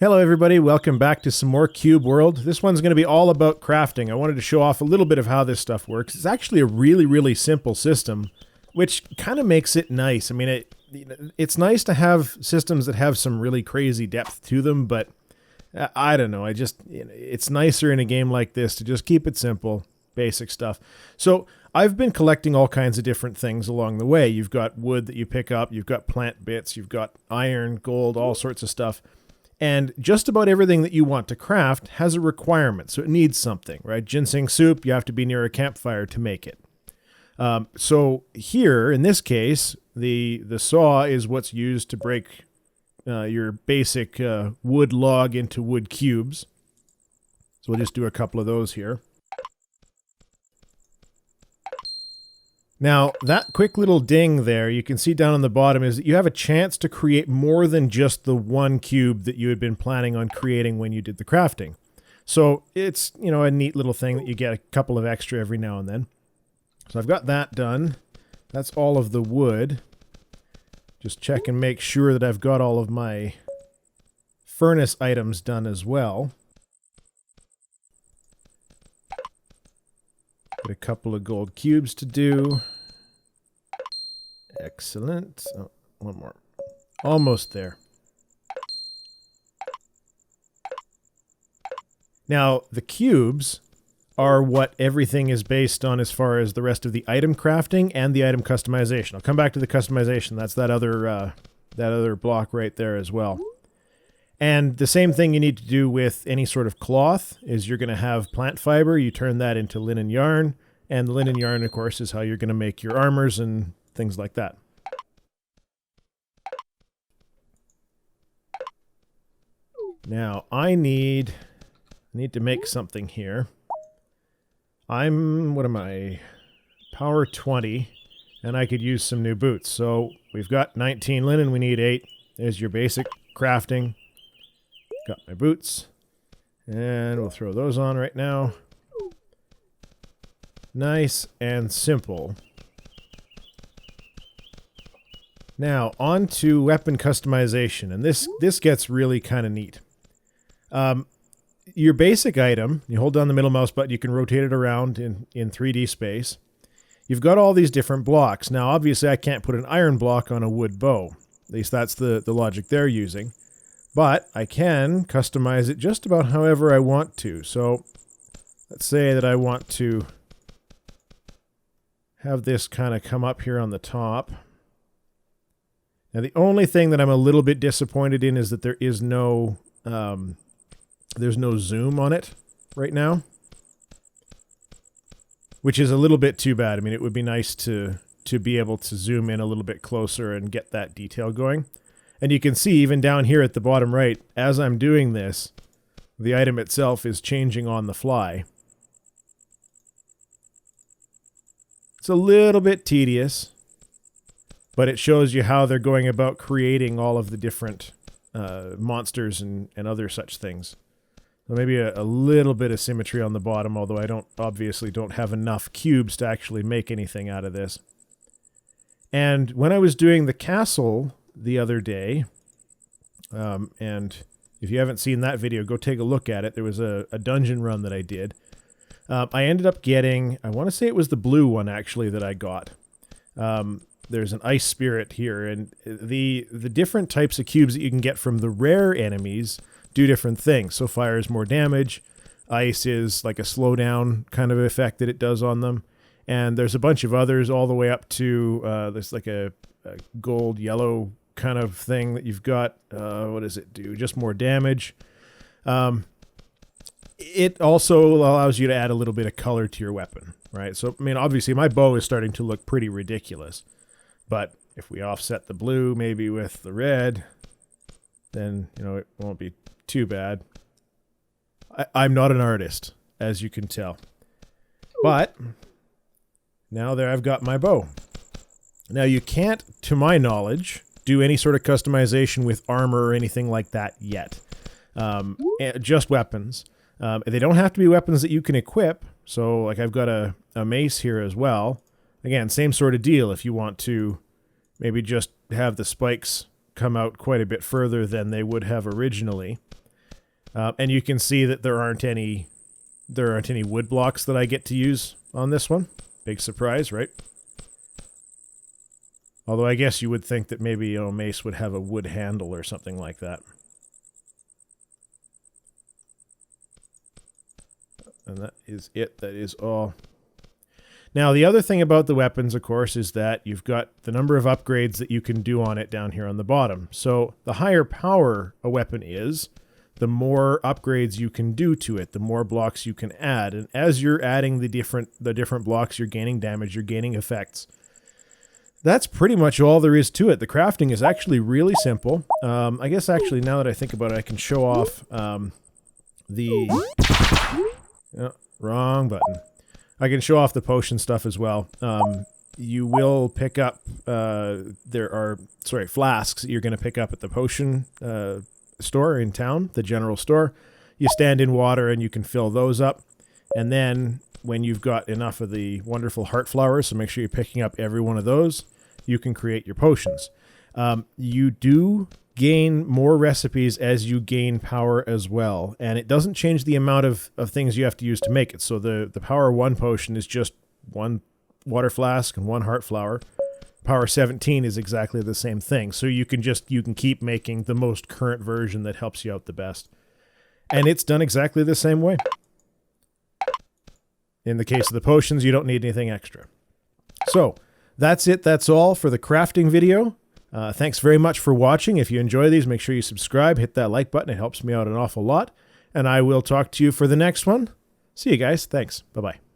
Hello everybody, welcome back to some more Cube World. This one's going to be all about crafting. I wanted to show off a little bit of how this stuff works. It's actually a really simple system, which kind of makes it nice. I mean, it's nice to have systems that have some really crazy depth to them, but I don't know. It's nicer in a game like this to just keep it simple, basic stuff. So I've been collecting all kinds of different things along the way. You've got wood that you pick up, you've got plant bits, you've got iron, gold, all sorts of stuff. And just about everything that you want to craft has a requirement, so it needs something, right? Ginseng soup, you have to be near a campfire to make it. So here, in this case, the saw is what's used to break your basic wood log into wood cubes. So we'll just do a couple of those here. Now, that quick little ding there, you can see down on the bottom, is that you have a chance to create more than just the one cube that you had been planning on creating when you did the crafting. So it's, a neat little thing that you get a couple of extra every now and then. So I've got that done. That's all of the wood. Just check and make sure that I've got all of my furnace items done as well. Got a couple of gold cubes to do. Excellent. Oh, one more. Almost there. Now, the cubes are what everything is based on as far as the rest of the item crafting and the item customization. I'll come back to the customization. That's that other block right there as well. And the same thing you need to do with any sort of cloth is you're going to have plant fiber. You turn that into linen yarn. And the linen yarn, of course, is how you're going to make your armors and things like that. Now, I need to make something here. What am I? Power 20. And I could use some new boots. So we've got 19 linen. We need 8. There's your basic crafting. Got my boots, and we'll throw those on right now. Nice and simple. Now, on to weapon customization, and this gets really kind of neat. Your basic item, you hold down the middle mouse button, you can rotate it around in 3D space. You've got all these different blocks. Now, obviously, I can't put an iron block on a wood bow. At least that's the logic they're using. But I can customize it just about however I want to. So let's say that I want to have this kind of come up here on the top. Now the only thing that I'm a little bit disappointed in is that there is no there's no zoom on it right now, which is a little bit too bad. I mean, it would be nice to be able to zoom in a little bit closer and get that detail going. And you can see even down here at the bottom right, as I'm doing this, the item itself is changing on the fly. It's a little bit tedious, but it shows you how they're going about creating all of the different monsters and other such things. So maybe a little bit of symmetry on the bottom, although I obviously don't have enough cubes to actually make anything out of this. And when I was doing the castle the other day, and if you haven't seen that video, go take a look at it. There was a dungeon run that I did. I ended up getting, I want to say it was the blue one actually that I got. There's an ice spirit here, and the different types of cubes that you can get from the rare enemies do different things. So fire is more damage, ice is like a slowdown kind of effect that it does on them, and there's a bunch of others all the way up to there's like a gold yellow kind of thing that you've got. What does it do? Just more damage. It also allows you to add a little bit of color to your weapon, right? So, I mean, obviously my bow is starting to look pretty ridiculous, but if we offset the blue maybe with the red, then, it won't be too bad. I'm not an artist, as you can tell, but now there I've got my bow. Now you can't, to my knowledge, do any sort of customization with armor or anything like that yet. Just weapons. They don't have to be weapons that you can equip. So like I've got a mace here as well. Again, same sort of deal. If you want to maybe just have the spikes come out quite a bit further than they would have originally. And you can see that there aren't any wood blocks that I get to use on this one. Big surprise, right? Although I guess you would think that maybe mace would have a wood handle or something like that. And that is it. That is all. Now, the other thing about the weapons, of course, is that you've got the number of upgrades that you can do on it down here on the bottom. So the higher power a weapon is, the more upgrades you can do to it, the more blocks you can add. And as you're adding the different blocks, you're gaining damage, you're gaining effects. That's pretty much all there is to it. The crafting is actually really simple. I guess actually, now that I think about it, I can show off wrong button. I can show off the potion stuff as well. You will pick up, flasks that you're going to pick up at the potion store in town, the general store. You stand in water and you can fill those up. And then when you've got enough of the wonderful heart flowers, so make sure you're picking up every one of those, you can create your potions. You do gain more recipes as you gain power as well, and it doesn't change the amount of things you have to use to make it. So the power 1 potion is just 1 water flask and 1 heart flower. Power 17 is exactly the same thing. So you can keep making the most current version that helps you out the best. And it's done exactly the same way. In the case of the potions, you don't need anything extra. So that's it. That's all for the crafting video. Thanks very much for watching. If you enjoy these, make sure you subscribe, hit that like button. It helps me out an awful lot. And I will talk to you for the next one. See you guys. Thanks. Bye-bye.